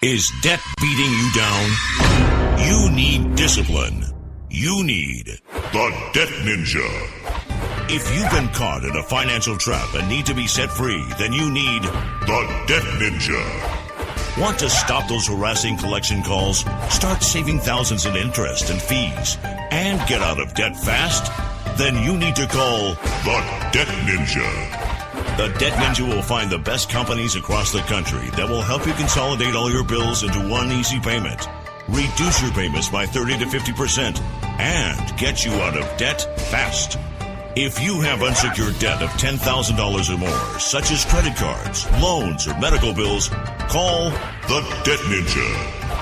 Is debt beating you down? You need discipline. You need the Debt Ninja. If you've been caught in a financial trap and need to be set free, then you need the Debt Ninja. Want to stop those harassing collection calls, start saving thousands in interest and fees, and get out of debt fast? Then you need to call the Debt Ninja. The Debt Ninja will find the best companies across the country that will help you consolidate all your bills into one easy payment, reduce your payments by 30 to 50%, and get you out of debt fast. If you have unsecured debt of $10,000 or more, such as credit cards, loans, or medical bills, call the Debt Ninja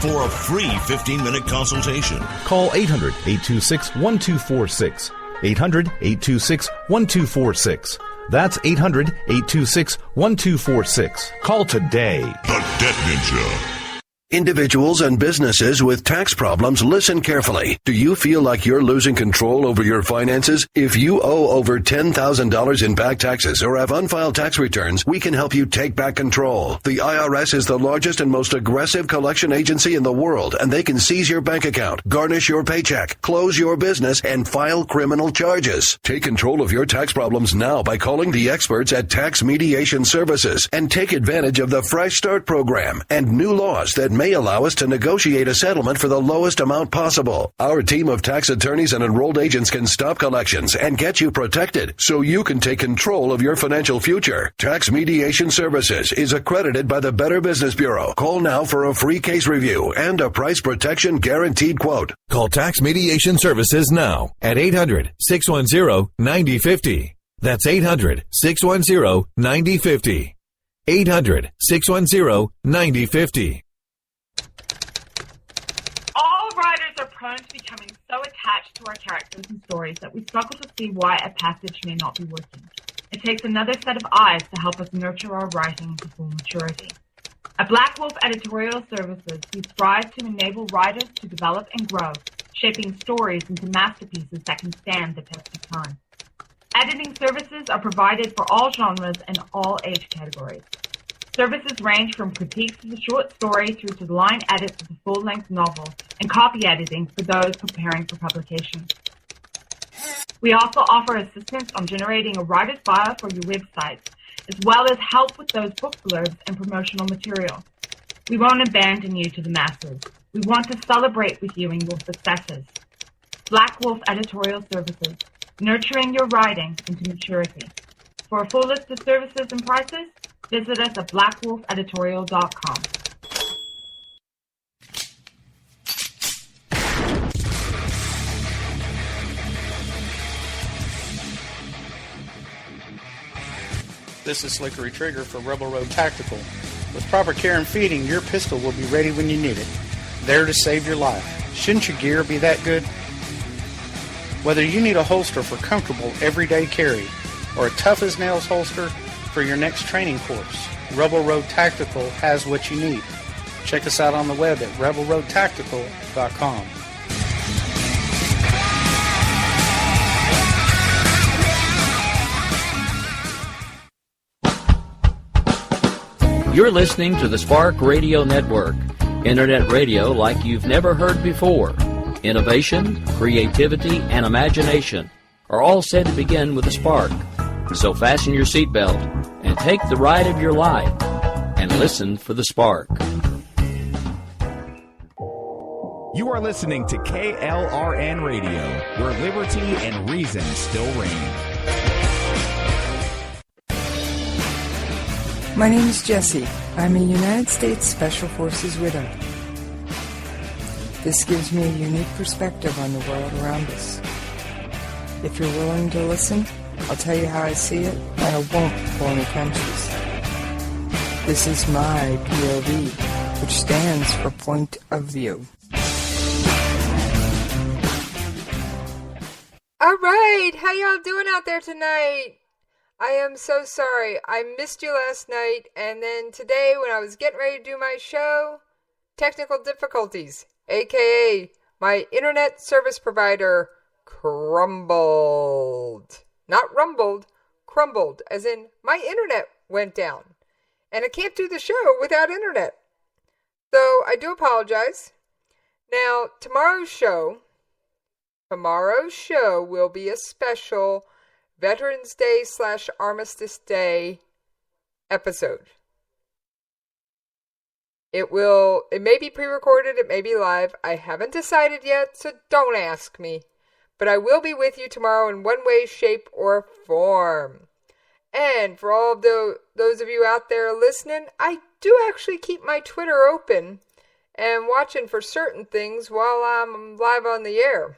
for a free 15-minute consultation. Call 800-826-1246. 800-826-1246. That's 800-826-1246. Call today. The Debt Ninja. Individuals and businesses with tax problems, listen carefully. Do you feel like you're losing control over your finances? If you owe over $10,000 in back taxes or have unfiled tax returns, we can help you take back control. The IRS is the largest and most aggressive collection agency in the world, and they can seize your bank account, garnish your paycheck, close your business, and file criminal charges. Take control of your tax problems now by calling the experts at Tax Mediation Services and take advantage of the Fresh Start program and new laws that may allow us to negotiate a settlement for the lowest amount possible. Our team of tax attorneys and enrolled agents can stop collections and get you protected so you can take control of your financial future. Tax Mediation Services is accredited by the Better Business Bureau. Call now for a free case review and a price protection guaranteed quote. Call Tax Mediation Services now at 800-610-9050. That's 800-610-9050. 800-610-9050. All writers are prone to becoming so attached to our characters and stories that we struggle to see why a passage may not be working. It takes another set of eyes to help us nurture our writing into full maturity. At Black Wolf Editorial Services, we strive to enable writers to develop and grow, shaping stories into masterpieces that can stand the test of time. Editing services are provided for all genres and all age categories. Services range from critiques of the short story through to the line edits of the full-length novel and copy editing for those preparing for publication. We also offer assistance on generating a writer's bio for your website, as well as help with those book blurbs and promotional material. We won't abandon you to the masses. We want to celebrate with you in your successes. Black Wolf Editorial Services, nurturing your writing into maturity. For a full list of services and prices, visit us at blackwolfeditorial.com. This is Slickery Trigger for Rebel Road Tactical. With proper care and feeding, your pistol will be ready when you need it, there to save your life. Shouldn't your gear be that good? Whether you need a holster for comfortable everyday carry or a tough-as-nails holster for your next training course, Rebel Road Tactical has what you need. Check us out on the web at rebelroadtactical.com. You're listening to the Spark Radio Network, internet radio like you've never heard before. Innovation, creativity, and imagination are all said to begin with a spark. So fasten your seatbelt and take the ride of your life and listen for the spark. You are listening to KLRN Radio, where liberty and reason still reign. My name is Jessie. I'm a United States Special Forces widow. This gives me a unique perspective on the world around us. If you're willing to listen, I'll tell you how I see it, and I won't pull any punches. This is my POV, which stands for Point of View. All right, how y'all doing out there tonight? I am so sorry. I missed you last night, and then today when I was getting ready to do my show, technical difficulties, aka my internet service provider crumbled. Not rumbled, crumbled, as in my internet went down. And I can't do the show without internet. So I do apologize. Now, tomorrow's show will be a special Veterans Day / Armistice Day episode. It may be pre-recorded, it may be live. I haven't decided yet, so don't ask me. But I will be with you tomorrow in one way, shape, or form. And for all of those of you out there listening, I do actually keep my Twitter open and watching for certain things while I'm live on the air.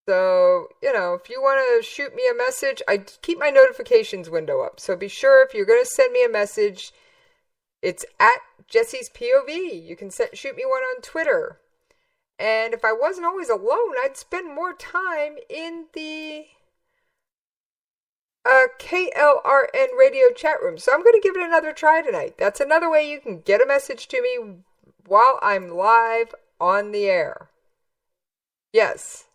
So, if you want to shoot me a message, I keep my notifications window up. So be sure if you're going to send me a message, it's at Jessie's POV. You can shoot me one on Twitter. And if I wasn't always alone, I'd spend more time in the KLRN radio chat room. So I'm going to give it another try tonight. That's another way you can get a message to me while I'm live on the air. Yes,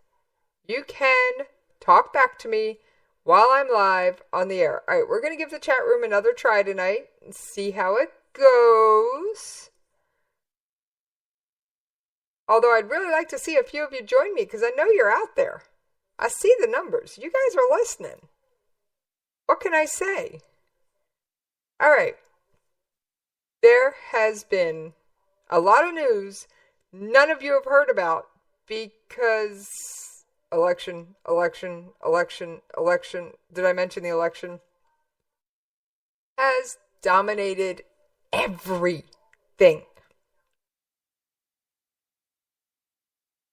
you can talk back to me while I'm live on the air. All right, we're going to give the chat room another try tonight and see how it goes. Although I'd really like to see a few of you join me because I know you're out there. I see the numbers. You guys are listening. What can I say? All right. There has been a lot of news none of you have heard about because election. Did I mention the election? Has dominated everything.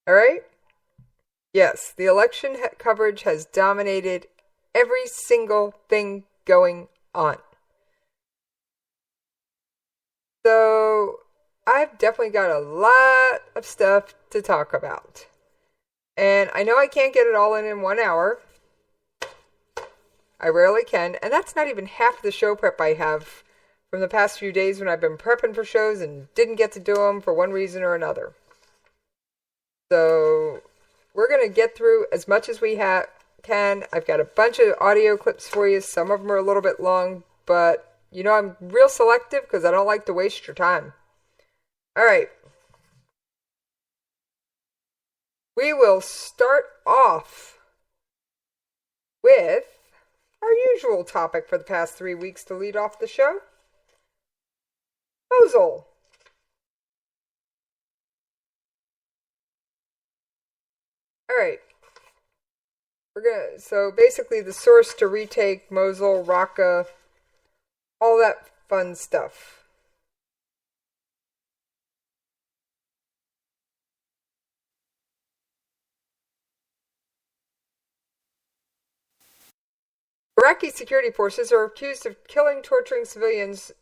All right? Yes, the election coverage has dominated every single thing going on. So, I've definitely got a lot of stuff to talk about. And I know I can't get it all in 1 hour. I rarely can. And that's not even half the show prep I have from the past few days when I've been prepping for shows and didn't get to do them for one reason or another. So, we're going to get through as much as we can. I've got a bunch of audio clips for you. Some of them are a little bit long, but I'm real selective because I don't like to waste your time. All right. We will start off with our usual topic for the past 3 weeks to lead off the show. Mosul. All right. So basically the source to retake Mosul, Raqqa, all that fun stuff. Iraqi security forces are accused of killing and torturing civilians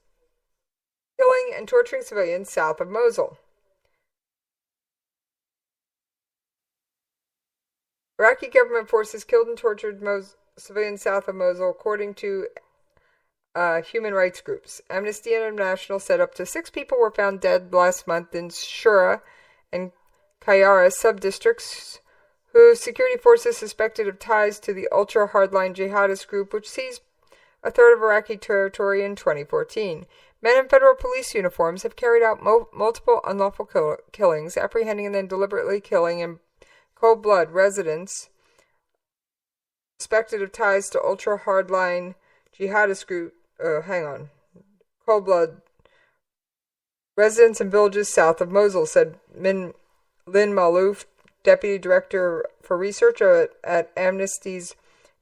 south of Mosul. Iraqi government forces killed and tortured civilians south of Mosul, according to human rights groups. Amnesty International said up to 6 people were found dead last month in Shura and Kayara sub-districts, whose security forces suspected of ties to the ultra-hardline jihadist group, which seized a third of Iraqi territory in 2014. Men in federal police uniforms have carried out multiple unlawful killings, apprehending and then deliberately killing in cold blood residents suspected of ties to ultra-hardline jihadist group. Cold blood residents in villages south of Mosul, said Lynn Malouf, Deputy Director for Research at Amnesty's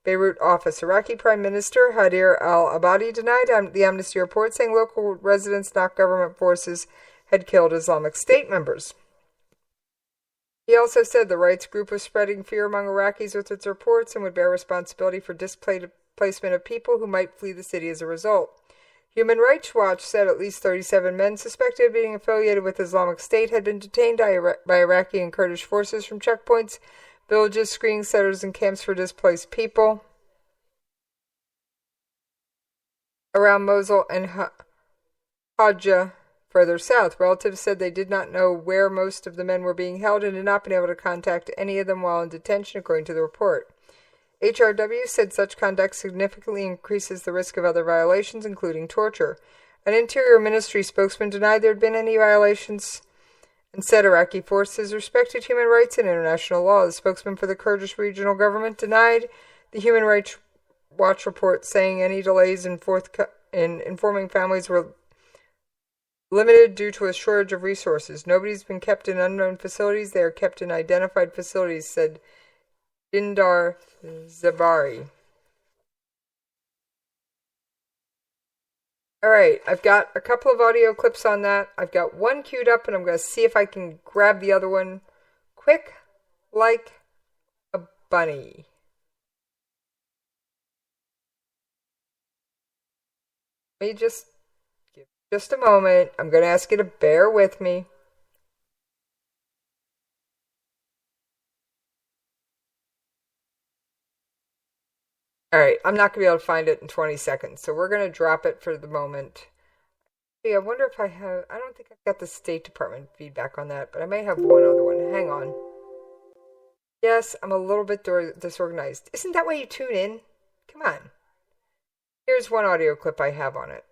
Beirut office. Iraqi Prime Minister Haider al-Abadi denied the Amnesty report, saying local residents, not government forces, had killed Islamic State members. He also said the rights group was spreading fear among Iraqis with its reports and would bear responsibility for displacement of people who might flee the city as a result. Human Rights Watch said at least 37 men suspected of being affiliated with Islamic State had been detained by Iraqi and Kurdish forces from checkpoints, villages, screening centers, and camps for displaced people around Mosul and Hajjah further south. Relatives said they did not know where most of the men were being held and had not been able to contact any of them while in detention, according to the report. HRW said such conduct significantly increases the risk of other violations, including torture. An Interior Ministry spokesman denied there had been any violations and said Iraqi forces respected human rights and international law. The spokesman for the Kurdish regional government denied the Human Rights Watch report, saying any delays in informing families were limited due to a shortage of resources. Nobody's been kept in unknown facilities. They are kept in identified facilities, said Dindar Zabari. Alright, I've got a couple of audio clips on that. I've got one queued up, and I'm going to see if I can grab the other one quick like a bunny. Let me just give just a moment. I'm going to ask you to bear with me. Alright, I'm not going to be able to find it in 20 seconds, so we're going to drop it for the moment. I wonder if I don't think I've got the State Department feedback on that, but I may have one other one. Hang on. Yes, I'm a little bit disorganized. Isn't that why you tune in? Come on. Here's one audio clip I have on it.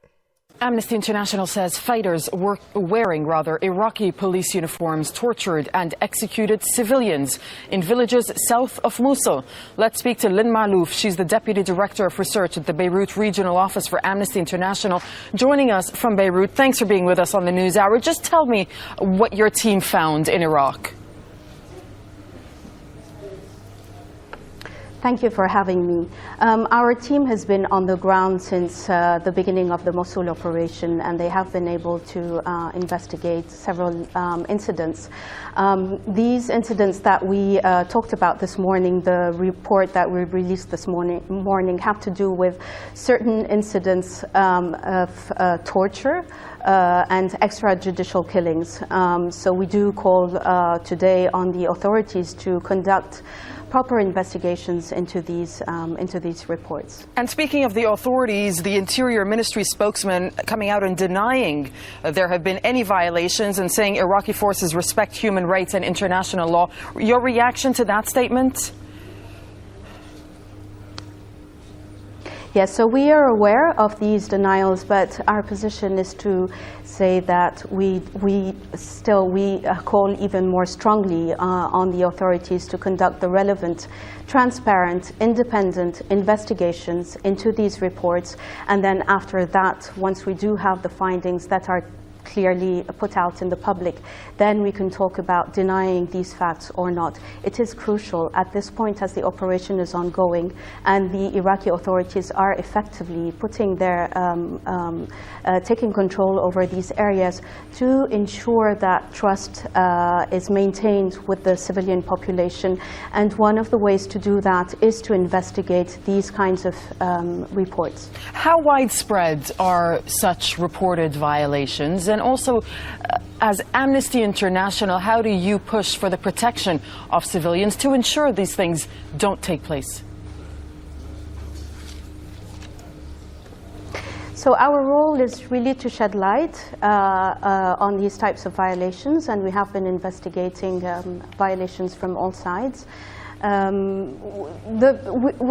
Amnesty International says fighters were wearing Iraqi police uniforms tortured and executed civilians in villages south of Mosul. Let's speak to Lynn Malouf. She's the Deputy Director of Research at the Beirut Regional Office for Amnesty International, joining us from Beirut. Thanks for being with us on the News Hour. Just tell me what your team found in Iraq. Thank you for having me. Our team has been on the ground since the beginning of the Mosul operation, and they have been able to investigate several incidents. These incidents that we talked about this morning, the report that we released this morning have to do with certain incidents of torture and extrajudicial killings. So we do call today on the authorities to conduct proper investigations into these reports. And speaking of the authorities, the Interior Ministry spokesman coming out and denying there have been any violations and saying Iraqi forces respect human rights and international law. Your reaction to that statement? Yes, so we are aware of these denials, but our position is to say that we call even more strongly on the authorities to conduct the relevant, transparent, independent investigations into these reports, and then after that, once we do have the findings that are clearly put out in the public, then we can talk about denying these facts or not. It is crucial at this point, as the operation is ongoing and the Iraqi authorities are effectively putting their taking control over these areas, to ensure that trust is maintained with the civilian population. And one of the ways to do that is to investigate these kinds of reports. How widespread are such reported violations? And also, as Amnesty International, how do you push for the protection of civilians to ensure these things don't take place? So our role is really to shed light on these types of violations, and we have been investigating violations from all sides. We're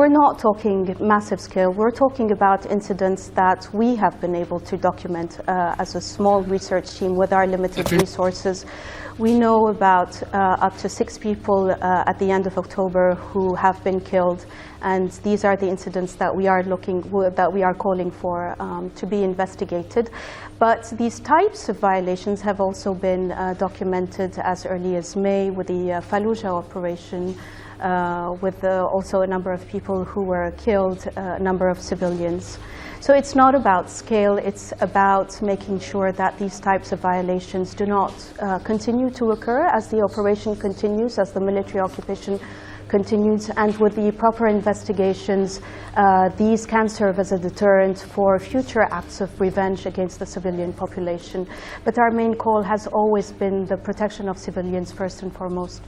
not talking massive scale. We're talking about incidents that we have been able to document as a small research team with our limited resources. We know about up to 6 people at the end of October who have been killed, and these are the incidents that we are calling for to be investigated. But these types of violations have also been documented as early as May with the Fallujah operation, with also a number of people who were killed, a number of civilians. So it's not about scale, it's about making sure that these types of violations do not continue to occur as the operation continues, as the military occupation continues, and with the proper investigations, these can serve as a deterrent for future acts of revenge against the civilian population. But our main call has always been the protection of civilians first and foremost.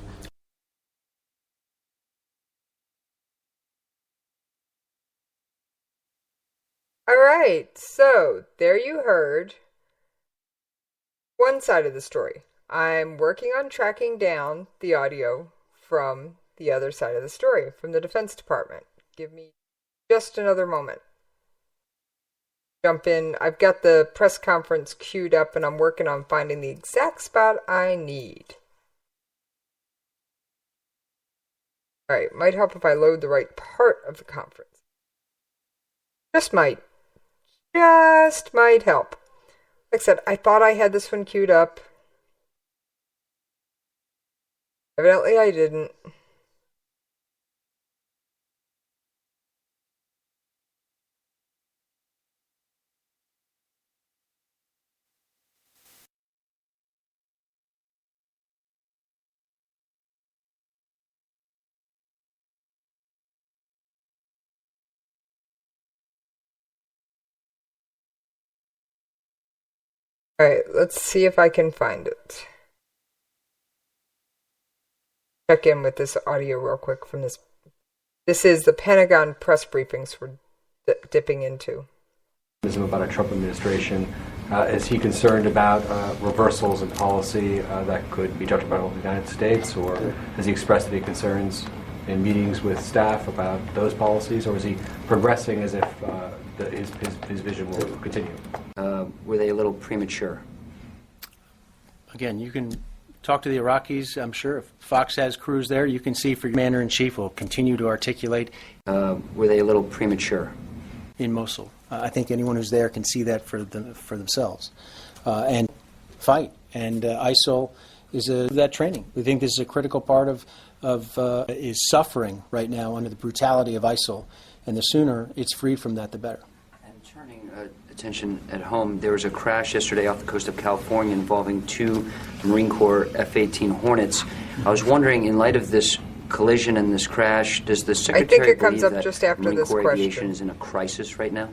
All right, so there you heard one side of the story. I'm working on tracking down the audio from the other side of the story, from the Defense Department. Give me just another moment. jump in. I've got the press conference queued up, and I'm working on finding the exact spot I need. Alright, might help if I load the right part of the conference. Just might help. Like I said, I thought I had this one queued up. Evidently I didn't. Alright, let's see if I can find it. Check in with this audio real quick from this. This is the Pentagon press briefings we're dipping into. About a Trump administration. Is he concerned about reversals in policy that could be detrimental to the United States, or has he expressed any concerns in meetings with staff about those policies, or is he progressing as if his vision will continue? Were they a little premature? Again, you can talk to the Iraqis. I'm sure if Fox has crews there, you can see for Commander-in-Chief will continue to articulate. Were they a little premature? In Mosul. I think anyone who's there can see that for themselves. And fight. And ISIL is that training. We think this is a critical part of is suffering right now under the brutality of ISIL. And the sooner it's freed from that, the better. And turning attention at home, there was a crash yesterday off the coast of California involving 2 Marine Corps F-18 Hornets. I was wondering, in light of this collision and this crash, does the Secretary believe that Marine Corps aviation is in a crisis right now?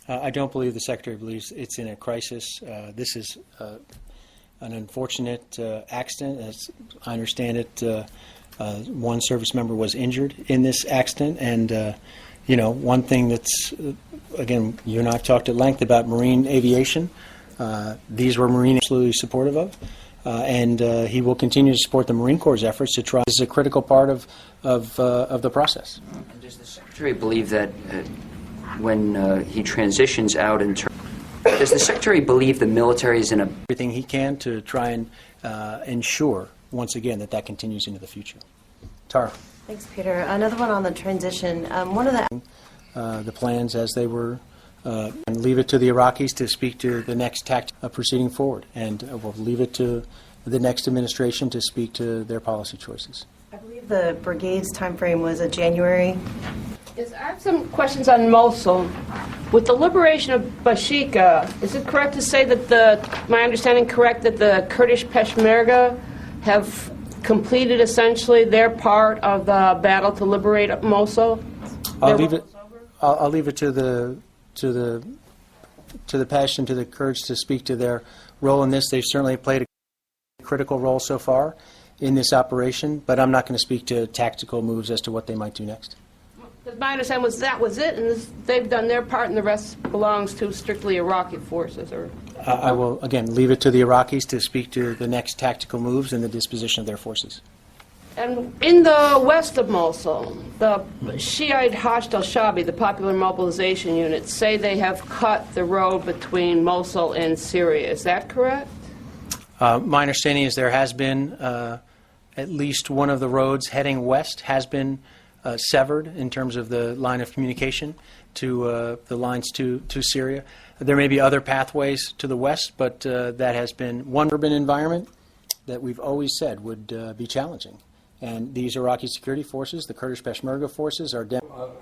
I don't believe the Secretary believes it's in a crisis. This is an unfortunate accident. As I understand it, one service member was injured in this accident. And, one thing that's, again, you and I have talked at length about marine aviation. These were Marine absolutely supportive of. And he will continue to support the Marine Corps' efforts to try. This is a critical part of the process. And does the Secretary believe that when he transitions out in terms, does the Secretary believe the military is in a... Everything he can to try and ensure, once again, that continues into the future. Tara. Thanks, Peter. Another one on the transition. One of the plans as they were, and leave it to the Iraqis to speak to the next tact proceeding forward, and we'll leave it to the next administration to speak to their policy choices. I believe the brigade's time frame was a January. Yes, I have some questions on Mosul. With the liberation of Bashika, is it correct to say that my understanding correct that the Kurdish Peshmerga have completed essentially their part of the battle to liberate Mosul? I'll leave it to the passion, to the Kurds to speak to their role in this. They've certainly played a critical role so far in this operation, but I'm not going to speak to tactical moves as to what they might do next. Because my understanding was that was it, and they've done their part, and the rest belongs to strictly Iraqi forces. Or I will, again, leave it to the Iraqis to speak to the next tactical moves and the disposition of their forces. And in the west of Mosul, the Shiite Hashd al-Shabi, the Popular Mobilization Unit, say they have cut the road between Mosul and Syria. Is that correct? My understanding is there has been at least one of the roads heading west has been severed in terms of the line of communication to the lines to Syria. There may be other pathways to the west, but that has been one urban environment that we've always said would be challenging. And these Iraqi security forces, the Kurdish Peshmerga forces, are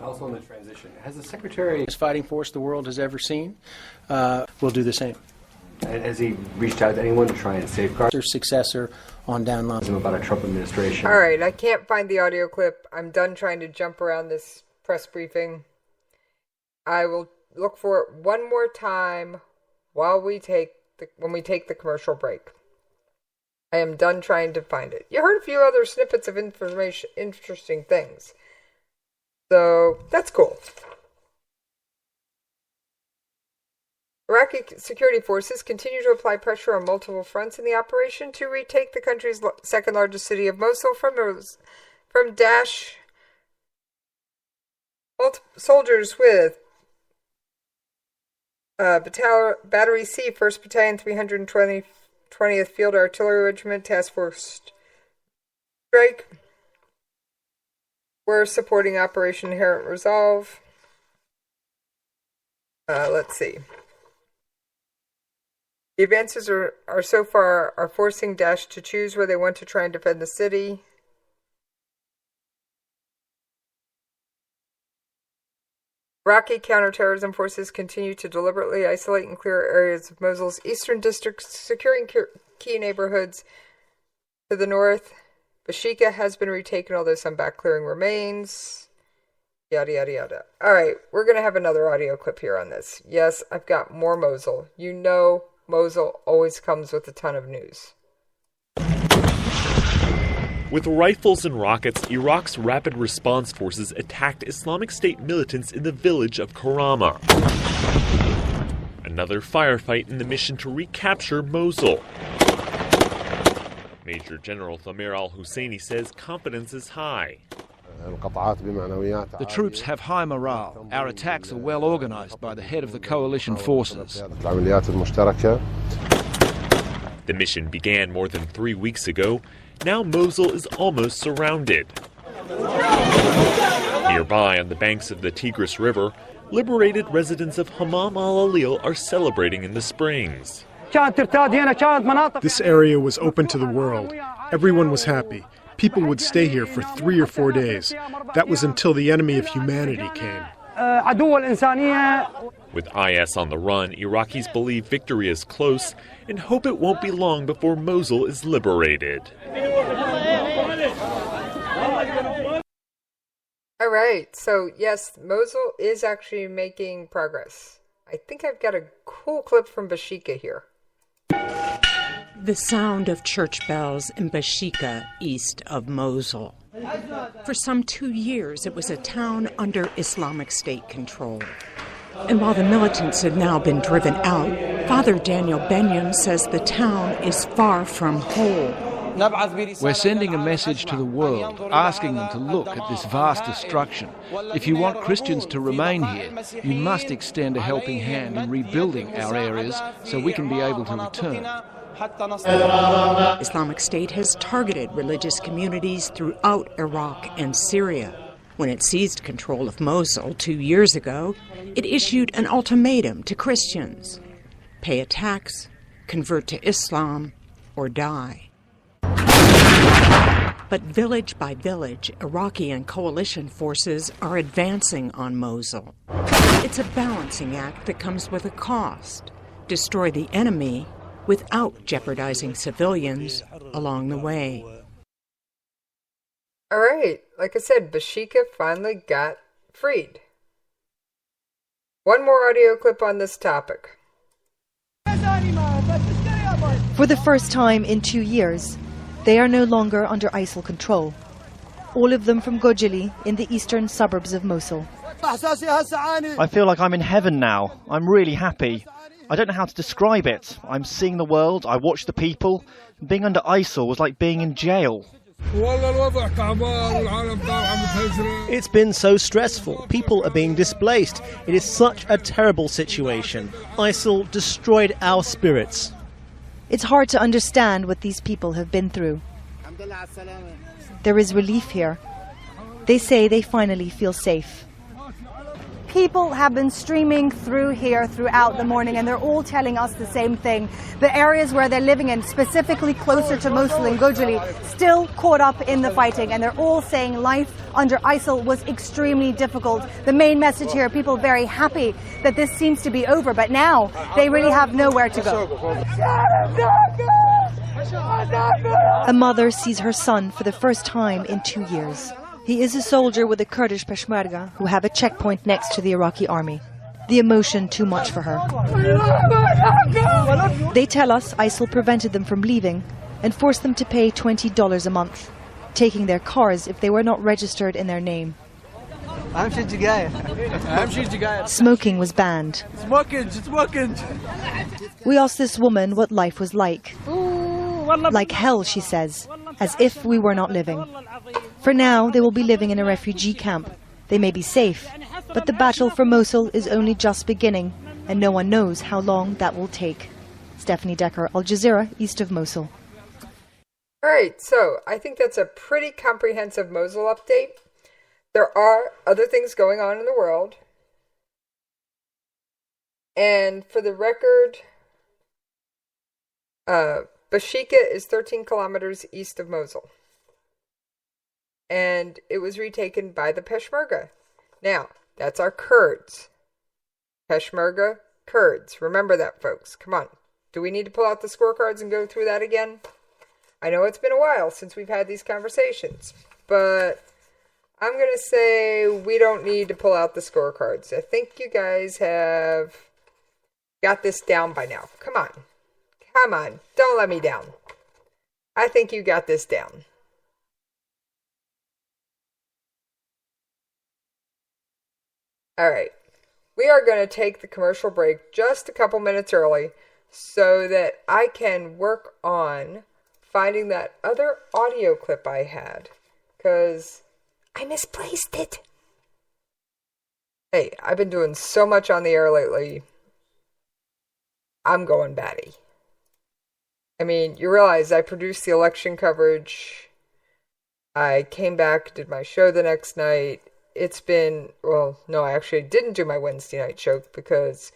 also in the transition. Has the Secretary... fighting force the world has ever seen will do the same. Has he reached out to anyone to try and safeguard their successor on down line about a Trump administration? All right, I can't find the audio clip. I'm done trying to jump around this press briefing. I will look for it one more time while when we take the commercial break. I am done trying to find it. You heard a few other snippets of information, interesting things. So that's cool. Iraqi security forces continue to apply pressure on multiple fronts in the operation to retake the country's second largest city of Mosul from Daesh. Soldiers with Battery C, 1st Battalion, 320th Field Artillery Regiment, Task Force Strike. We're supporting Operation Inherent Resolve. Let's see. The advances are so far are forcing Daesh to choose where they want to try and defend the city. Iraqi counterterrorism forces continue to deliberately isolate and clear areas of Mosul's eastern districts, securing key neighborhoods to the north. Bashika has been retaken, although some back-clearing remains. Yada, yada, yada. Alright, we're going to have another audio clip here on this. Yes, I've got more Mosul. You know Mosul always comes with a ton of news. With rifles and rockets, Iraq's Rapid Response Forces attacked Islamic State militants in the village of Karama. Another firefight in the mission to recapture Mosul. Major General Thamir al-Husseini says confidence is high. The troops have high morale. Our attacks are well organized by the head of the coalition forces. The mission began more than 3 weeks ago. Now Mosul is almost surrounded. Nearby, on the banks of the Tigris River, liberated residents of Hammam al-Alil are celebrating in the springs. This area was open to the world. Everyone was happy. People would stay here for 3 or 4 days. That was until the enemy of humanity came. With IS on the run, Iraqis believe victory is close and hope it won't be long before Mosul is liberated. All right, so yes, Mosul is actually making progress. I think I've got a cool clip from Bashika here. The sound of church bells in Bashika, east of Mosul. For some 2 years, it was a town under Islamic State control. And while the militants have now been driven out, Father Daniel Benyam says the town is far from whole. We're sending a message to the world, asking them to look at this vast destruction. If you want Christians to remain here, you must extend a helping hand in rebuilding our areas so we can be able to return. Islamic State has targeted religious communities throughout Iraq and Syria. When it seized control of Mosul 2 years ago, it issued an ultimatum to Christians: pay a tax, convert to Islam, or die. But village by village, Iraqi and coalition forces are advancing on Mosul. It's a balancing act that comes with a cost: destroy the enemy without jeopardizing civilians along the way. All right, like I said, Bashika finally got freed. One more audio clip on this topic. For the first time in 2 years, they are no longer under ISIL control. All of them from Gojali in the eastern suburbs of Mosul. I feel like I'm in heaven now. I'm really happy. I don't know how to describe it. I'm seeing the world, I watch the people. Being under ISIL was like being in jail. It's been so stressful. People are being displaced. It is such a terrible situation. ISIL destroyed our spirits. It's hard to understand what these people have been through. There is relief here. They say they finally feel safe. People have been streaming through here throughout the morning, and they're all telling us the same thing. The areas where they're living in, specifically closer to Mosul and Gojali, still caught up in the fighting, and they're all saying life under ISIL was extremely difficult. The main message here, people very happy that this seems to be over, but now they really have nowhere to go. A mother sees her son for the first time in 2 years. He is a soldier with the Kurdish Peshmerga who have a checkpoint next to the Iraqi army. The emotion too much for her. They tell us ISIL prevented them from leaving and forced them to pay $20 a month, taking their cars if they were not registered in their name. Smoking was banned. We asked this woman what life was like. Like hell, she says, as if we were not living. For now, they will be living in a refugee camp. They may be safe, but the battle for Mosul is only just beginning. and no one knows how long that will take. Stephanie Decker, Al Jazeera, east of Mosul. All right, so I think that's a pretty comprehensive Mosul update. There are other things going on in the world. And for the record, Bashika is 13 kilometers east of Mosul. And it was retaken by the Peshmerga. Now, that's our Kurds. Peshmerga, Kurds. Remember that, folks. Come on. Do we need to pull out the scorecards and go through that again? I know it's been a while since we've had these conversations, but I'm going to say we don't need to pull out the scorecards. I think you guys have got this down by now. Come on. Come on. Don't let me down. I think you got this down. All right. We are going to take the commercial break just a couple minutes early so that I can work on finding that other audio clip I had, because I misplaced it. Hey, I've been doing so much on the air lately. I'm going batty. I mean, you realize I produced the election coverage. I came back, did my show the next night. It's been, well, no, I actually didn't do my Wednesday night show because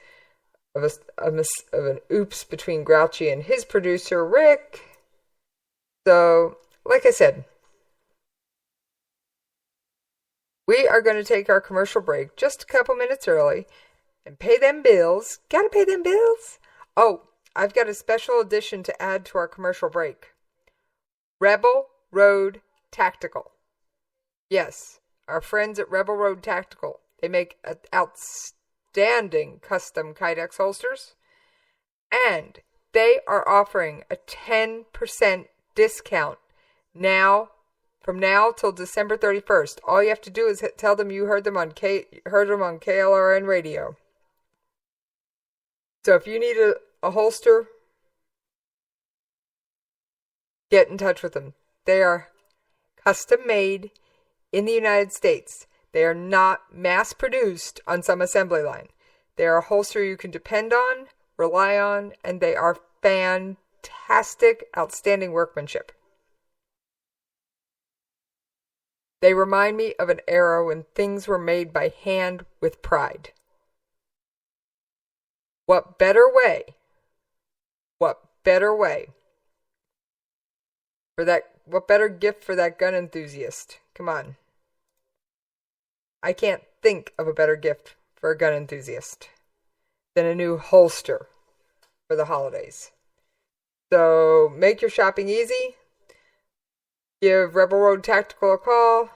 of an oops between Grouchy and his producer, Rick. So, like I said, we are going to take our commercial break just a couple minutes early and pay them bills. Gotta pay them bills. Oh, I've got a special addition to add to our commercial break. Rebel Road Tactical. Yes, our friends at Rebel Road Tactical. They make outstanding custom Kydex holsters. And they are offering a 10% discount from now till December 31st. All you have to do is tell them you heard them on KLRN Radio. So if you need a holster, get in touch with them. They are custom made in the United States. They are not mass produced on some assembly line. They are a holster you can depend on, rely on, and they are fantastic, outstanding workmanship. They remind me of an era when things were made by hand with pride. What better way for that? What better gift for that gun enthusiast? Come on. I can't think of a better gift for a gun enthusiast than a new holster for the holidays. So make your shopping easy. Give Rebel Road Tactical a call.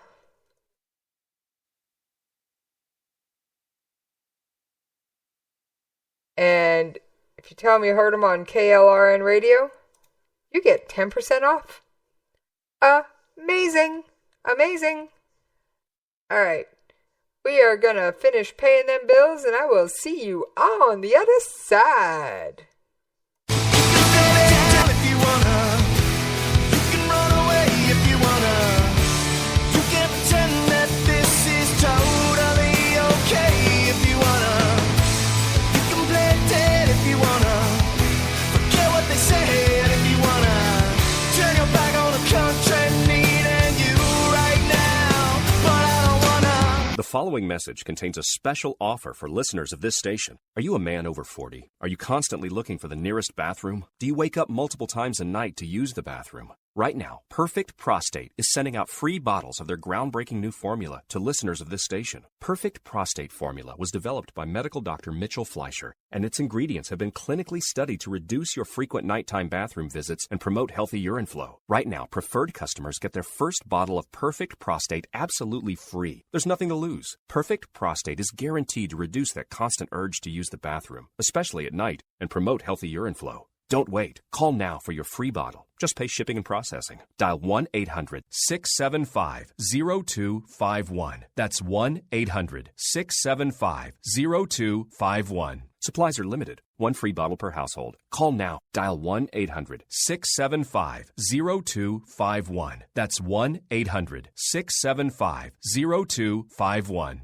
And if you tell me you heard them on KLRN Radio, you get 10% off. Amazing. Amazing. All right. We are going to finish paying them bills, and I will see you on the other side. The following message contains a special offer for listeners of this station. Are you a man over 40? Are you constantly looking for the nearest bathroom? Do you wake up multiple times a night to use the bathroom? Right now, Perfect Prostate is sending out free bottles of their groundbreaking new formula to listeners of this station. Perfect Prostate Formula was developed by medical doctor Mitchell Fleischer, and its ingredients have been clinically studied to reduce your frequent nighttime bathroom visits and promote healthy urine flow. Right now, preferred customers get their first bottle of Perfect Prostate absolutely free. There's nothing to lose. Perfect Prostate is guaranteed to reduce that constant urge to use the bathroom, especially at night, and promote healthy urine flow. Don't wait. Call now for your free bottle. Just pay shipping and processing. Dial 1-800-675-0251. That's 1-800-675-0251. Supplies are limited. One free bottle per household. Call now. Dial 1-800-675-0251. That's 1-800-675-0251.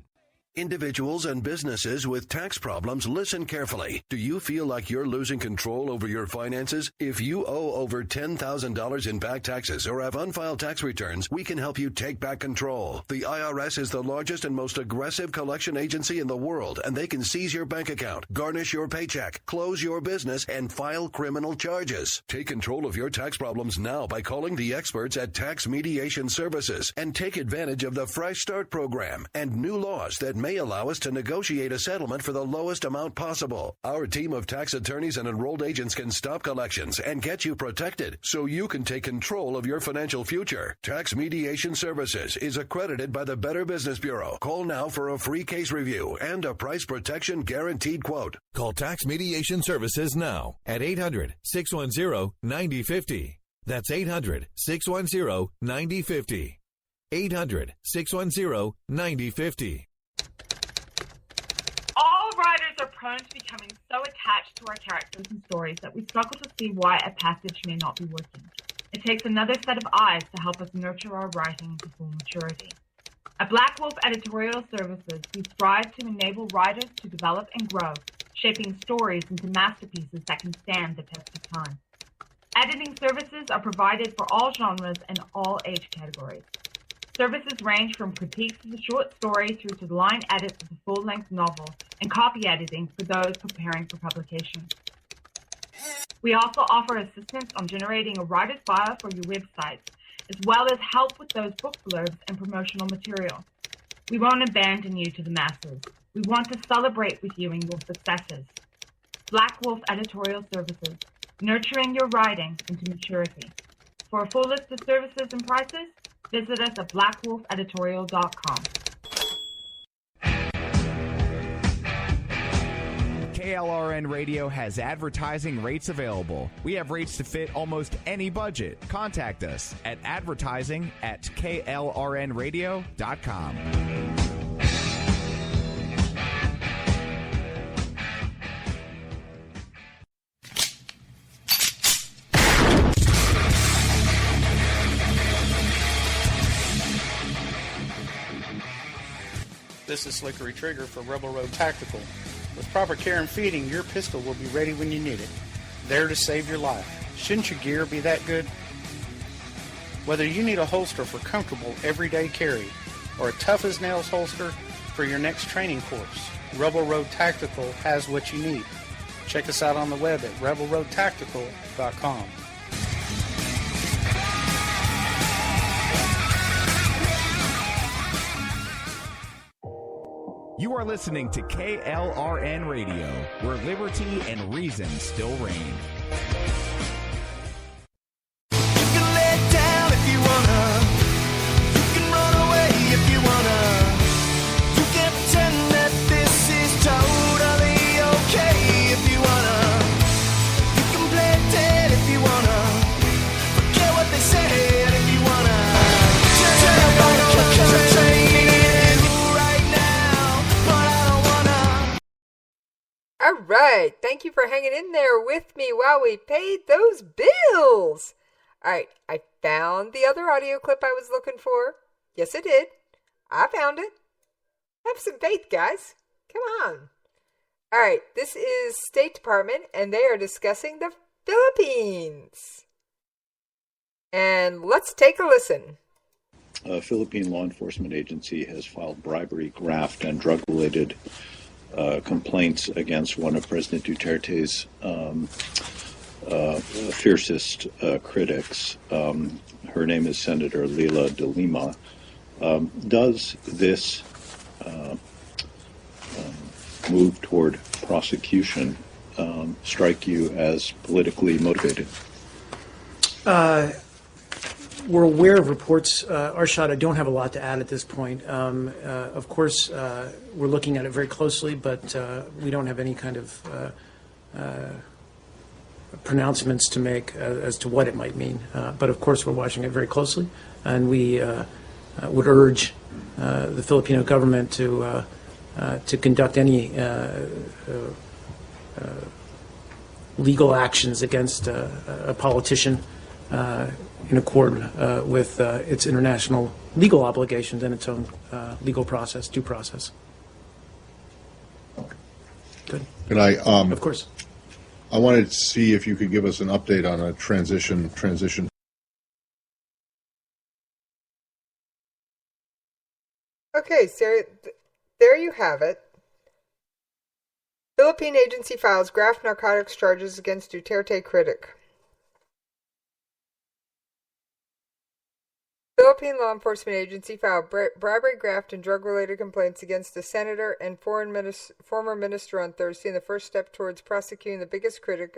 Individuals and businesses with tax problems, listen carefully. Do you feel like you're losing control over your finances? If you owe over $10,000 in back taxes or have unfiled tax returns, we can help you take back control. The IRS is the largest and most aggressive collection agency in the world, and they can seize your bank account, garnish your paycheck, close your business, and file criminal charges. Take control of your tax problems now by calling the experts at Tax Mediation Services and take advantage of the Fresh Start program and new laws that may allow us to negotiate a settlement for the lowest amount possible. Our team of tax attorneys and enrolled agents can stop collections and get you protected so you can take control of your financial future. Tax Mediation Services is accredited by the Better Business Bureau. Call now for a free case review and a price protection guaranteed quote. Call Tax Mediation Services now at 800-610-9050. That's 800-610-9050. 800-610-9050. All writers are prone to becoming so attached to our characters and stories that we struggle to see why a passage may not be working. It takes another set of eyes to help us nurture our writing to full maturity. At Black Wolf Editorial Services, we strive to enable writers to develop and grow, shaping stories into masterpieces that can stand the test of time. Editing services are provided for all genres and all age categories. Services range from critiques of the short story through to the line edits of the full-length novel and copy editing for those preparing for publication. We also offer assistance on generating a writer's bio for your websites, as well as help with those book blurbs and promotional material. We won't abandon you to the masses. We want to celebrate with you in your successes. Black Wolf Editorial Services, nurturing your writing into maturity. For a full list of services and prices, visit us at blackwolfeditorial.com. KLRN Radio has advertising rates available. We have rates to fit almost any budget. Contact us at advertising@klrnradio.com. This is Slickery Trigger for Rebel Road Tactical. With proper care and feeding, your pistol will be ready when you need it, there to save your life. Shouldn't your gear be that good? Whether you need a holster for comfortable everyday carry or a tough-as-nails holster for your next training course, Rebel Road Tactical has what you need. Check us out on the web at rebelroadtactical.com. You are listening to KLRN Radio, where liberty and reason still reign. Alright, thank you for hanging in there with me while we paid those bills. Alright, I found the other audio clip I was looking for. Yes, I did. I found it. Have some faith, guys. Come on. Alright, this is State Department, and they are discussing the Philippines. And let's take a listen. A Philippine law enforcement agency has filed bribery, graft, and drug-related complaints against one of President Duterte's fiercest critics. Her name is Senator Leila de Lima. Does this move toward prosecution strike you as politically motivated? We're aware of reports. Arshad, I don't have a lot to add at this point. Of course, we're looking at it very closely, but we don't have any kind of pronouncements to make as to what it might mean. But of course, we're watching it very closely, and we would urge the Filipino government to conduct any legal actions against a politician in accord with its international legal obligations and its own legal process, due process. And I, of course, I wanted to see if you could give us an update on a transition. Okay, so there you have it. Philippine agency files graft narcotics charges against Duterte critic. Philippine law enforcement agency filed bribery, graft, and drug-related complaints against a senator and former minister on Thursday in the first step towards prosecuting the biggest critic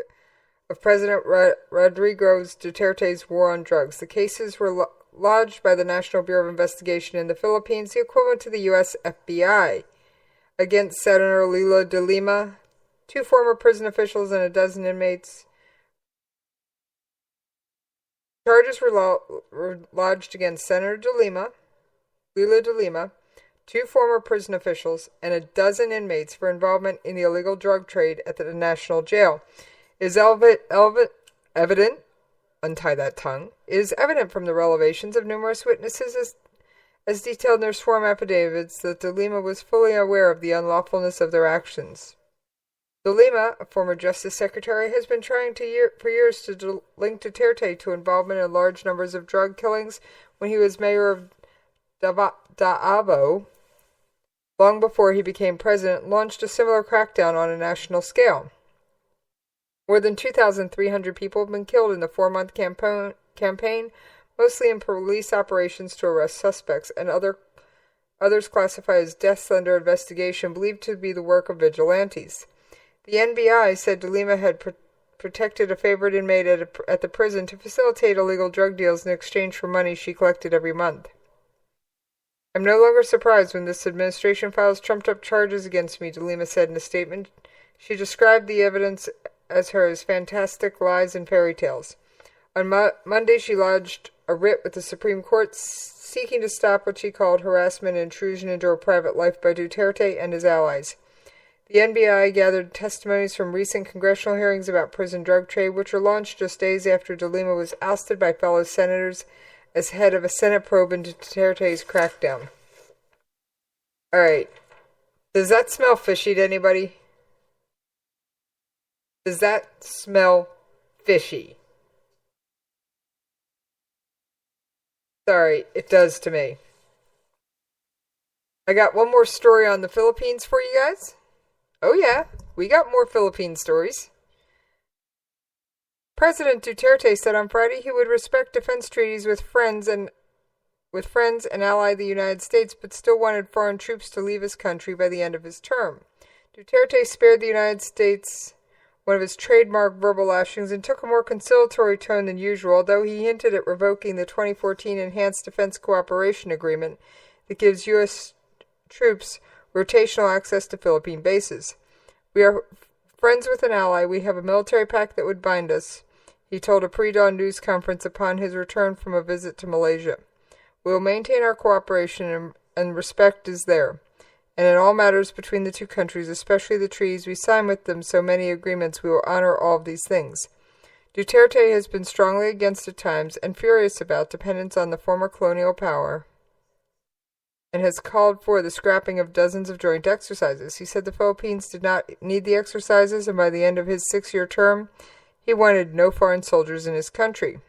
of President Rodrigo Duterte's war on drugs. The cases were lodged by the National Bureau of Investigation in the Philippines, the equivalent to the U.S. FBI, against Senator Lila de Lima, 2 former prison officials, and a dozen inmates. Charges were lodged against Senator Lila de Lima, 2 former prison officials, and a dozen inmates for involvement in the illegal drug trade at the national jail. It is evident, untie that tongue, it is evident from the revelations of numerous witnesses as detailed in their sworn affidavits that de Lima was fully aware of the unlawfulness of their actions. De Lima, a former Justice Secretary, has been trying for years to link Duterte to involvement in large numbers of drug killings when he was mayor of Davao. Long before he became president, launched a similar crackdown on a national scale. More than 2,300 people have been killed in the 4-month campaign, mostly in police operations to arrest suspects, and others classified as deaths under investigation believed to be the work of vigilantes. The NBI said de Lima had protected a favorite inmate at the prison to facilitate illegal drug deals in exchange for money she collected every month. I'm no longer surprised when this administration files trumped-up charges against me, de Lima said in a statement. She described the evidence as fantastic lies and fairy tales. On Monday, she lodged a writ with the Supreme Court seeking to stop what she called harassment and intrusion into her private life by Duterte and his allies. The NBI gathered testimonies from recent congressional hearings about prison drug trade, which were launched just days after de Lima was ousted by fellow senators as head of a Senate probe into Duterte's crackdown. Alright. Does that smell fishy to anybody? Does that smell fishy? Sorry, it does to me. I got one more story on the Philippines for you guys. Oh yeah, we got more Philippine stories. President Duterte said on Friday he would respect defense treaties with friends and ally the United States, but still wanted foreign troops to leave his country by the end of his term. Duterte spared the United States one of his trademark verbal lashings and took a more conciliatory tone than usual, although he hinted at revoking the 2014 Enhanced Defense Cooperation Agreement that gives U.S. troops rotational access to Philippine bases. We are friends with an ally. We have a military pact that would bind us, he told a pre-dawn news conference upon his return from a visit to Malaysia. We will maintain our cooperation and respect is there. And in all matters between the two countries, especially the treaties we sign with them, so many agreements, we will honor all of these things. Duterte has been strongly against at times and furious about dependence on the former colonial power, and has called for the scrapping of dozens of joint exercises. He said the Philippines did not need the exercises, and by the end of his 6-year term, he wanted no foreign soldiers in his country.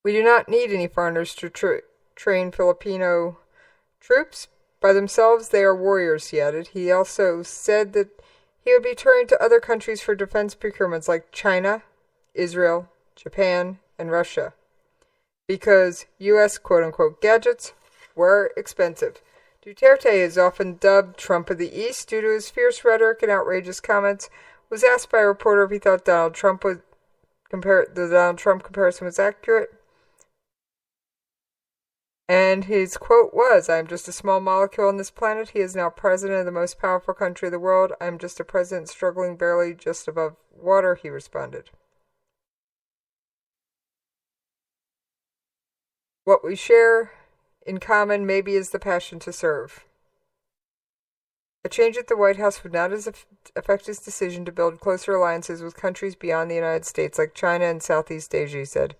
We do not need any foreigners to train Filipino troops. By themselves, they are warriors, he added. He also said that he would be turning to other countries for defense procurements like China, Israel, Japan, and Russia, because U.S. quote-unquote gadgets were expensive. Duterte is often dubbed Trump of the East due to his fierce rhetoric and outrageous comments. Was asked by a reporter if he thought the Donald Trump comparison was accurate. And his quote was, "I am just a small molecule on this planet. He is now president of the most powerful country in the world. I am just a president struggling barely just above water," he responded. What we share in common maybe is the passion to serve. A change at the White House would not affect his decision to build closer alliances with countries beyond the United States like China and Southeast Asia, he said.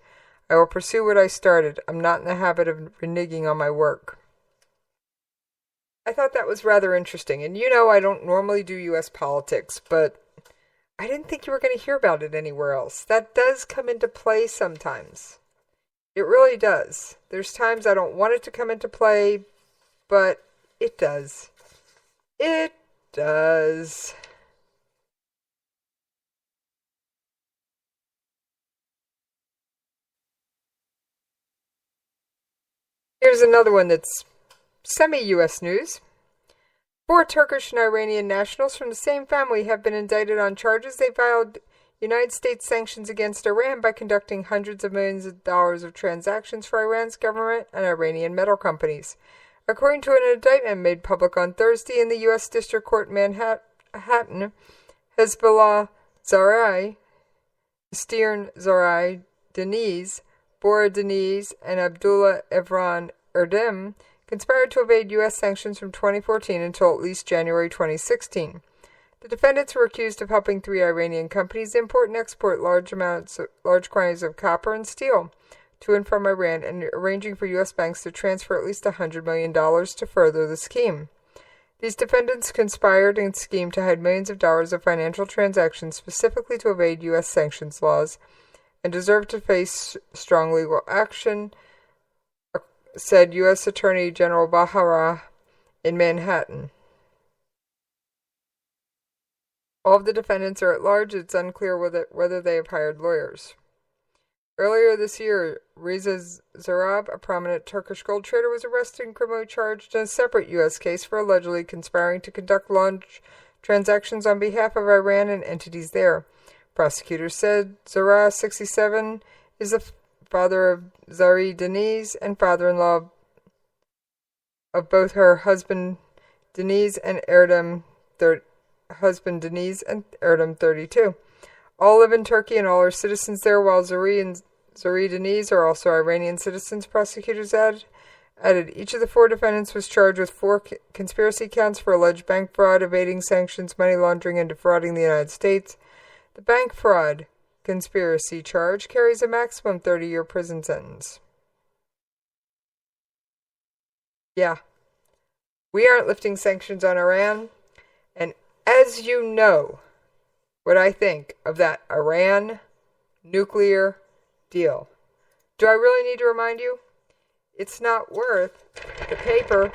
I will pursue what I started. I'm not in the habit of reneging on my work. I thought that was rather interesting. And I don't normally do U.S. politics, but I didn't think you were going to hear about it anywhere else. That does come into play sometimes. It really does. There's times I don't want it to come into play, but it does. It does. Here's another one that's semi-U.S. news. 4 Turkish and Iranian nationals from the same family have been indicted on charges they violated United States sanctions against Iran by conducting hundreds of millions of dollars of transactions for Iran's government and Iranian metal companies. According to an indictment made public on Thursday in the U.S. District Court in Manhattan, Hezbollah Zarai, Stern Zarai, Deniz, Bora Deniz, and Abdullah Evran Erdem conspired to evade U.S. sanctions from 2014 until at least January 2016. The defendants were accused of helping 3 Iranian companies import and export large quantities of copper and steel to and from Iran, and arranging for U.S. banks to transfer at least $100 million to further the scheme. These defendants conspired and schemed to hide millions of dollars of financial transactions specifically to evade U.S. sanctions laws and deserve to face strong legal action, said U.S. Attorney General Bahara in Manhattan. All of the defendants are at large. It's unclear whether they have hired lawyers. Earlier this year, Reza Zarab, a prominent Turkish gold trader, was arrested and criminally charged in a separate U.S. case for allegedly conspiring to conduct large transactions on behalf of Iran and entities there. Prosecutors said Zarab, 67, is the father of Zari Deniz and father-in-law of both her husband Deniz and Erdem, 32. All live in Turkey and all are citizens there, while Zari and Zari Deniz are also Iranian citizens, prosecutors added. Each of the 4 defendants was charged with 4 conspiracy counts for alleged bank fraud, evading sanctions, money laundering, and defrauding the United States. The bank fraud conspiracy charge carries a maximum 30-year prison sentence. Yeah. We aren't lifting sanctions on Iran, and as you know what I think of that Iran nuclear deal. Do I really need to remind you? It's not worth the paper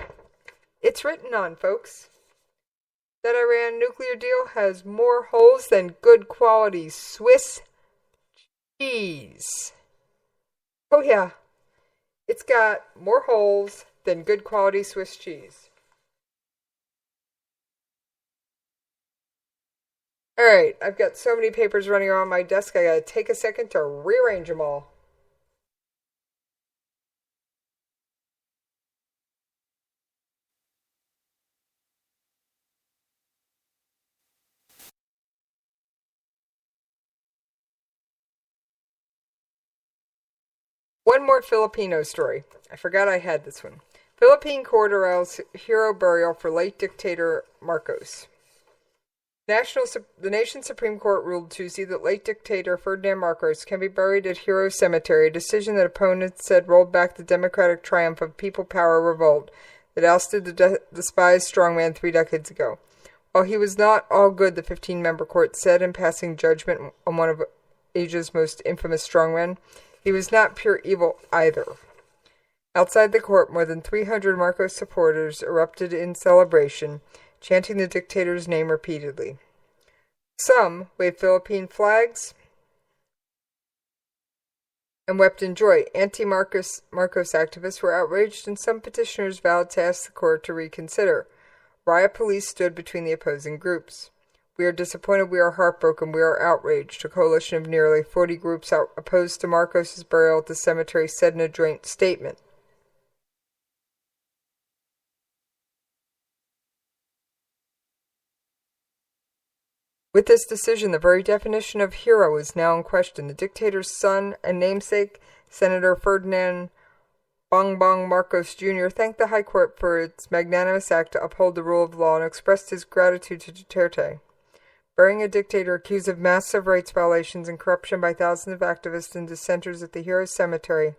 it's written on, folks. That Iran nuclear deal has more holes than good quality Swiss cheese. Oh yeah, it's got more holes than good quality Swiss cheese. Alright, I've got so many papers running around my desk, I gotta take a second to rearrange them all. One more Filipino story. I forgot I had this one. Philippine court allows hero burial for late dictator Marcos. The nation's Supreme Court ruled Tuesday that late dictator Ferdinand Marcos can be buried at Hero Cemetery, a decision that opponents said rolled back the democratic triumph of people power revolt that ousted the despised strongman 3 decades ago. While he was not all good, the 15-member court said in passing judgment on one of Asia's most infamous strongmen, he was not pure evil either. Outside the court, more than 300 Marcos supporters erupted in celebration, chanting the dictator's name repeatedly. Some waved Philippine flags and wept in joy. Anti-Marcos activists were outraged, and some petitioners vowed to ask the court to reconsider. Riot police stood between the opposing groups. We are disappointed, we are heartbroken, we are outraged, a coalition of nearly 40 groups opposed to Marcos' burial at the cemetery said in a joint statement. With this decision, the very definition of hero is now in question. The dictator's son and namesake, Senator Ferdinand Bongbong Marcos Jr., thanked the High Court for its magnanimous act to uphold the rule of law and expressed his gratitude to Duterte. Burying a dictator accused of massive rights violations and corruption by thousands of activists and dissenters at the Heroes Cemetery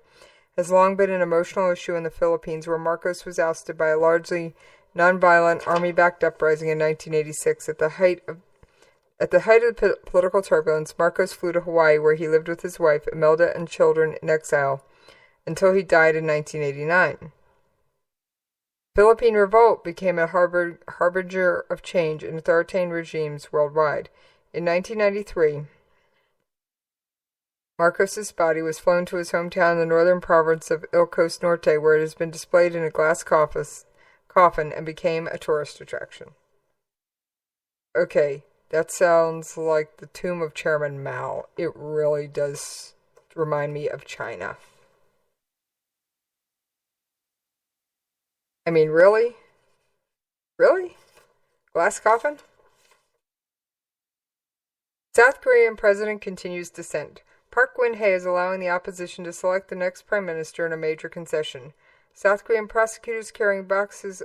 has long been an emotional issue in the Philippines, where Marcos was ousted by a largely nonviolent army-backed uprising in 1986. At the height of the political turbulence, Marcos flew to Hawaii, where he lived with his wife, Imelda, and children in exile until he died in 1989. Philippine revolt became a harbinger of change in authoritarian regimes worldwide. In 1993, Marcos's body was flown to his hometown in the northern province of Ilocos Norte, where it has been displayed in a glass coffin and became a tourist attraction. Okay, that sounds like the tomb of Chairman Mao. It really does remind me of China. I mean, really? Really? Glass coffin? South Korean president continues dissent. Park Geun-hye is allowing the opposition to select the next prime minister in a major concession. South Korean prosecutors carrying boxes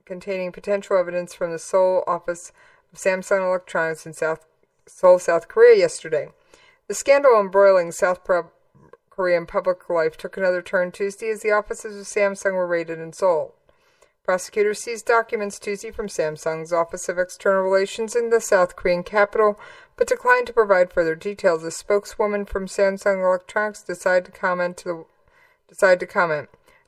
containing potential evidence from the Seoul office of Samsung Electronics in Seoul, South Korea yesterday. The scandal embroiling South Korean public life took another turn Tuesday as the offices of Samsung were raided in Seoul. Prosecutors seized documents Tuesday from Samsung's Office of External Relations in the South Korean capital, but declined to provide further details. A spokeswoman from Samsung Electronics decided to comment.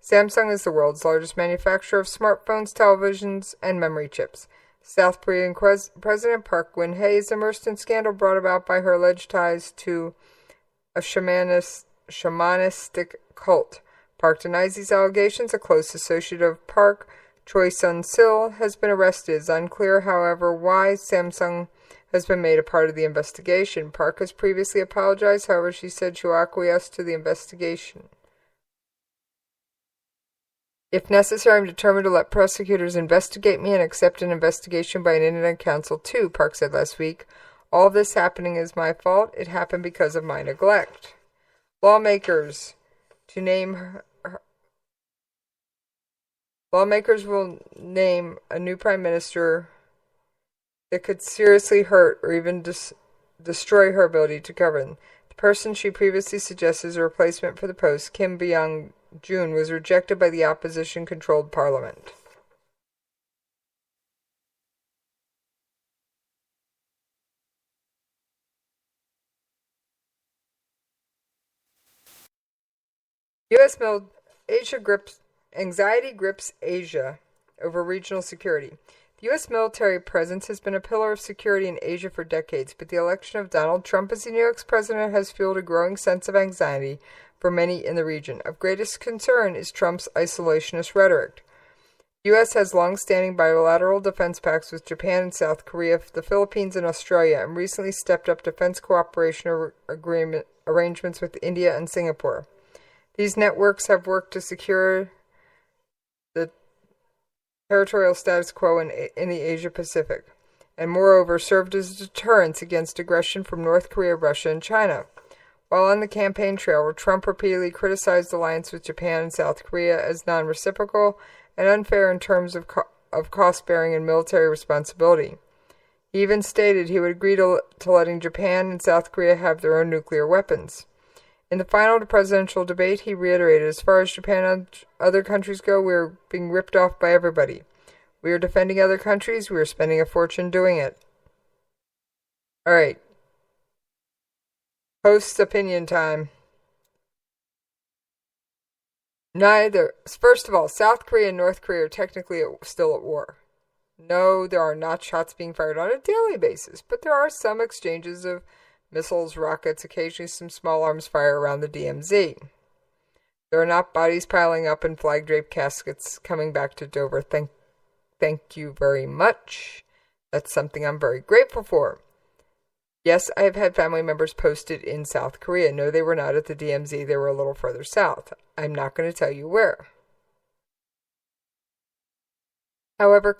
Samsung is the world's largest manufacturer of smartphones, televisions, and memory chips. South Korean President Park Geun-hye is immersed in scandal brought about by her alleged ties to a shamanistic cult. Park denies these allegations. A close associate of Park, Choi Sun-sil, has been arrested. It is unclear, however, why Samsung has been made a part of the investigation. Park has previously apologized, however, she said she will acquiesce to the investigation. If necessary, I'm determined to let prosecutors investigate me and accept an investigation by an Internet counsel too, Park said last week. All this happening is my fault. It happened because of my neglect. Lawmakers will name a new prime minister that could seriously hurt or even destroy her ability to govern. The person she previously suggested as a replacement for the post, Kim Byung-jun, was rejected by the opposition-controlled parliament. U.S. anxiety grips Asia over regional security. The U.S. military presence has been a pillar of security in Asia for decades, but the election of Donald Trump as the new ex-president has fueled a growing sense of anxiety for many in the region. Of greatest concern is Trump's isolationist rhetoric. The U.S. has long-standing bilateral defense pacts with Japan and South Korea, the Philippines, and Australia, and recently stepped up defense cooperation arrangements with India and Singapore. These networks have worked to secure the territorial status quo in the Asia-Pacific, and moreover served as a deterrence against aggression from North Korea, Russia, and China. While on the campaign trail, Trump repeatedly criticized the alliance with Japan and South Korea as non-reciprocal and unfair in terms of cost-bearing and military responsibility. He even stated he would agree to letting Japan and South Korea have their own nuclear weapons. In the final presidential debate, he reiterated, as far as Japan and other countries go, we are being ripped off by everybody. We are defending other countries. We are spending a fortune doing it. All right. Host's opinion time. First of all, South Korea and North Korea are technically still at war. No, there are not shots being fired on a daily basis, but there are some exchanges of missiles, rockets, occasionally some small arms fire around the DMZ. There are not bodies piling up in flag-draped caskets coming back to Dover. Thank you very much. That's something I'm very grateful for. Yes, I have had family members posted in South Korea. No, they were not at the DMZ. They were a little further south. I'm not going to tell you where. However,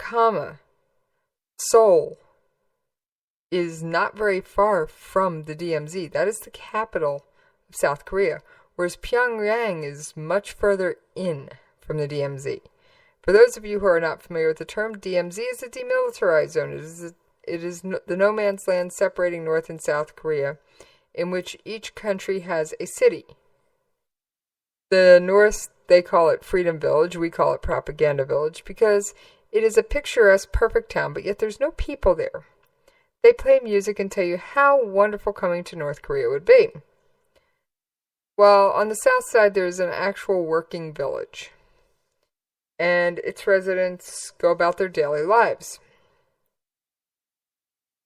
Seoul is not very far from the DMZ. That is the capital of South Korea, whereas Pyongyang is much further in from the DMZ. For those of you who are not familiar with the term, DMZ is a demilitarized zone. It is the no man's land separating North and South Korea, in which each country has a city. The North, they call it Freedom Village. We call it Propaganda Village, because It is a picturesque, perfect town, but yet there's no people there. They play music and tell you how wonderful coming to North Korea would be. Well, on the south side, there's an actual working village, and its residents go about their daily lives.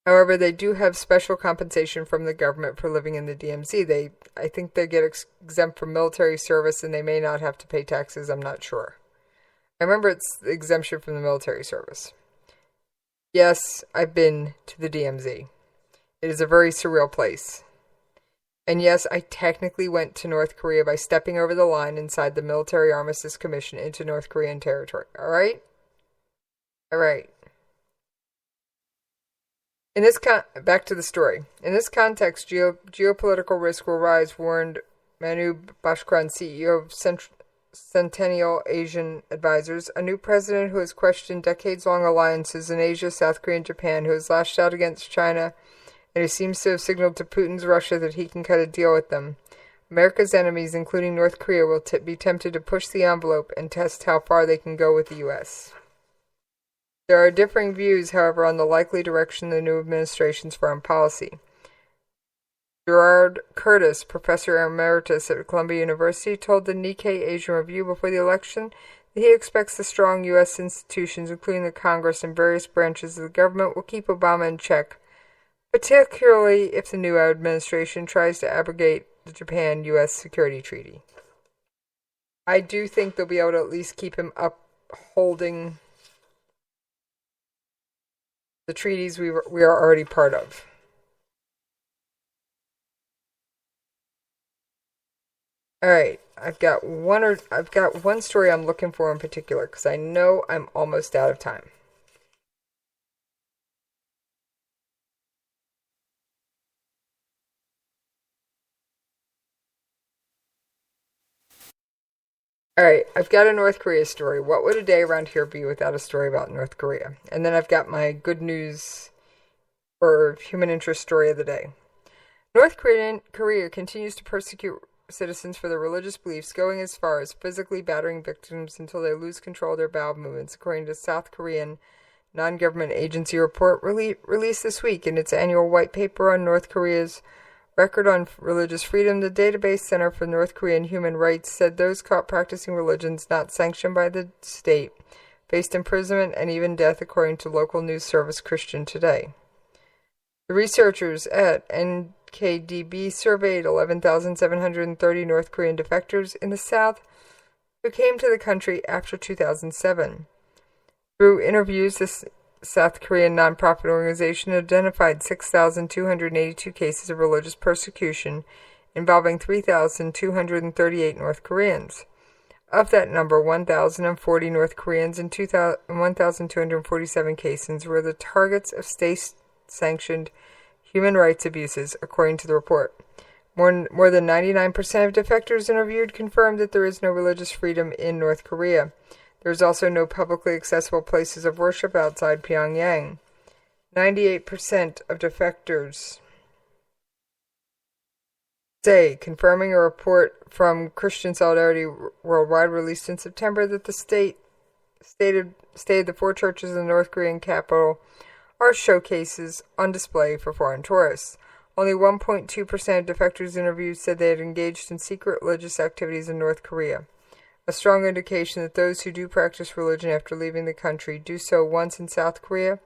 However, they do have special compensation from the government for living in the DMZ. I think they get exempt from military service, and they may not have to pay taxes. I'm not sure. I remember it's exemption from the military service. Yes, I've been to the DMZ. It is a very surreal place. And yes, I technically went to North Korea by stepping over the line inside the Military Armistice Commission into North Korean territory. Alright? Alright. Back to the story. In this context, geopolitical risk will rise, warned Manu Bashkran, CEO of Centennial Asian Advisors, a new president who has questioned decades-long alliances in Asia, South Korea, and Japan, who has lashed out against China, and who seems to have signaled to Putin's Russia that he can cut a deal with them. America's enemies, including North Korea, will be tempted to push the envelope and test how far they can go with the U.S. There are differing views, however, on the likely direction of the new administration's foreign policy. Gerard Curtis, professor emeritus at Columbia University, told the Nikkei Asian Review before the election that he expects the strong U.S. institutions, including the Congress and various branches of the government, will keep Obama in check, particularly if the new administration tries to abrogate the Japan-U.S. Security Treaty. I do think they'll be able to at least keep him upholding the treaties we are already part of. Alright, I've got one story I'm looking for in particular, because I know I'm almost out of time. Alright, I've got a North Korea story. What would a day around here be without a story about North Korea? And then I've got my good news or human interest story of the day. North Korea continues to persecute citizens for their religious beliefs, going as far as physically battering victims until they lose control of their bowel movements, according to South Korean non-government agency report released this week in its annual white paper on North Korea's record on religious freedom. The Database Center for North Korean Human Rights said those caught practicing religions not sanctioned by the state faced imprisonment and even death, according to local news service Christian Today. The researchers at NKDB surveyed 11,730 North Korean defectors in the South who came to the country after 2007. Through interviews, this South Korean nonprofit organization identified 6,282 cases of religious persecution involving 3,238 North Koreans. Of that number, 1,040 North Koreans and 1,247 cases were the targets of state-sanctioned human rights abuses, according to the report. More than 99% of defectors interviewed confirmed that there is no religious freedom in North Korea. There is also no publicly accessible places of worship outside Pyongyang. 98% of defectors say, confirming a report from Christian Solidarity Worldwide released in September, that the stated the four churches in the North Korean capital are showcases on display for foreign tourists. Only 1.2% of defectors interviewed said they had engaged in secret religious activities in North Korea, a strong indication that those who do practice religion after leaving the country do so once in South Korea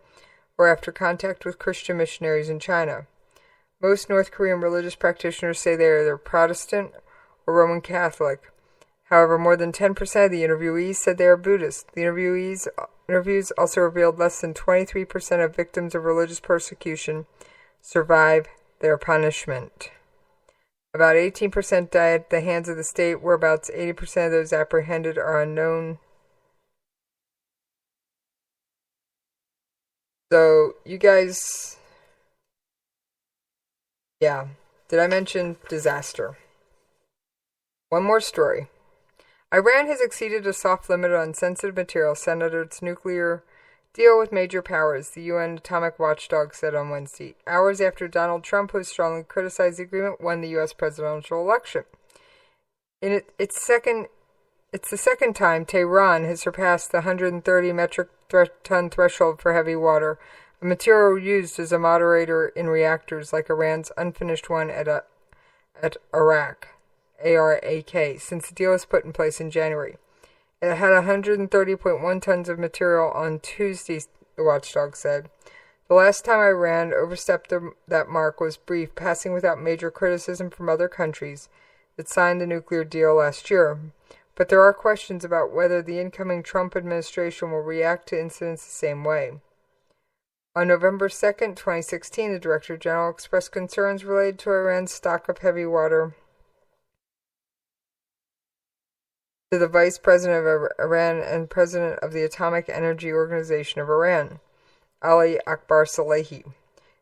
or after contact with Christian missionaries in China. Most North Korean religious practitioners say they are either Protestant or Roman Catholic. However, more than 10% of the interviewees said they are Buddhist. The interviews also revealed less than 23% of victims of religious persecution survive their punishment. About 18% died at the hands of the state, whereabouts 80% of those apprehended are unknown. So, you guys... Yeah. Did I mention disaster? One more story. Iran has exceeded a soft limit on sensitive material sent under its nuclear deal with major powers, the UN atomic watchdog said on Wednesday, hours after Donald Trump, who has strongly criticized the agreement, won the U.S. presidential election. In its second It's the second time Tehran has surpassed the 130 metric ton threshold for heavy water, a material used as a moderator in reactors like Iran's unfinished one at Arak, ARAK, since the deal was put in place in January. It had 130.1 tons of material on Tuesday, the watchdog said. The last time Iran overstepped that mark was brief, passing without major criticism from other countries that signed the nuclear deal last year. But there are questions about whether the incoming Trump administration will react to incidents the same way. On November 2, 2016, the Director General expressed concerns related to Iran's stock of heavy water to the Vice President of Iran and President of the Atomic Energy Organization of Iran, Ali Akbar Salehi.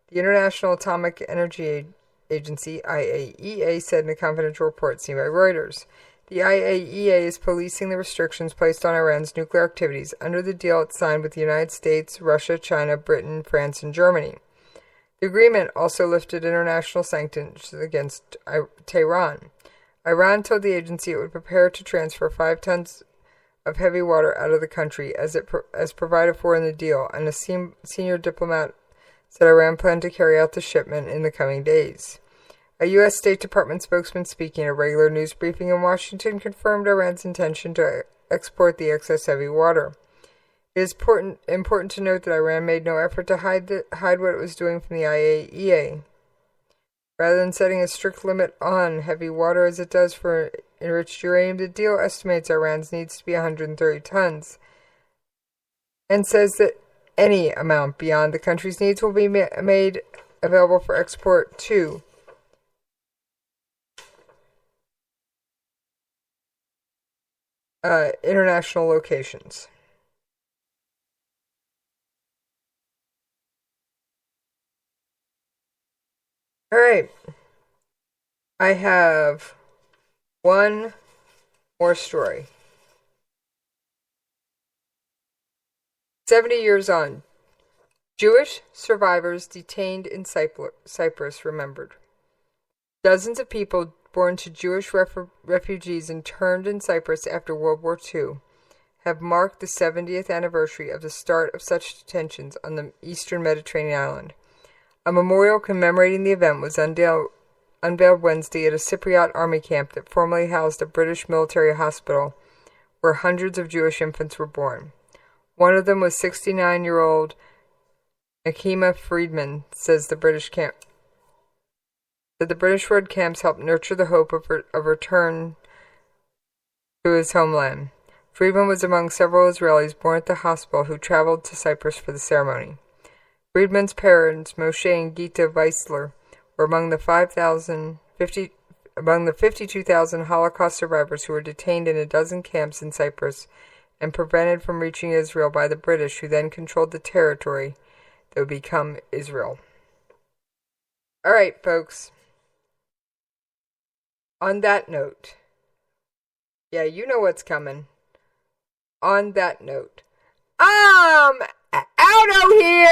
The International Atomic Energy Agency, IAEA, said in a confidential report seen by Reuters. The IAEA is policing the restrictions placed on Iran's nuclear activities under the deal it signed with the United States, Russia, China, Britain, France, and Germany. The agreement also lifted international sanctions against Tehran. Iran told the agency it would prepare to transfer 5 tons of heavy water out of the country as provided for in the deal, and a senior diplomat said Iran planned to carry out the shipment in the coming days. A U.S. State Department spokesman speaking at a regular news briefing in Washington confirmed Iran's intention to export the excess heavy water. It is important to note that Iran made no effort to hide what it was doing from the IAEA. Rather than setting a strict limit on heavy water as it does for enriched uranium, the deal estimates Iran's needs to be 130 tons and says that any amount beyond the country's needs will be made available for export to international locations. All right. I have one more story. 70 years on. Jewish survivors detained in Cyprus remembered. Dozens of people born to Jewish refugees interned in Cyprus after World War II have marked the 70th anniversary of the start of such detentions on the eastern Mediterranean island. A memorial commemorating the event was unveiled Wednesday at a Cypriot army camp that formerly housed a British military hospital where hundreds of Jewish infants were born. One of them was 69-year-old Nakima Friedman, says the British camp. The British-run camps helped nurture the hope of return to his homeland. Friedman was among several Israelis born at the hospital who traveled to Cyprus for the ceremony. Friedman's parents, Moshe and Gita Weissler, were among the 52,000 Holocaust survivors who were detained in a dozen camps in Cyprus and prevented from reaching Israel by the British, who then controlled the territory that would become Israel. All right, folks. On that note, yeah, you know what's coming. On that note, I'm out of here!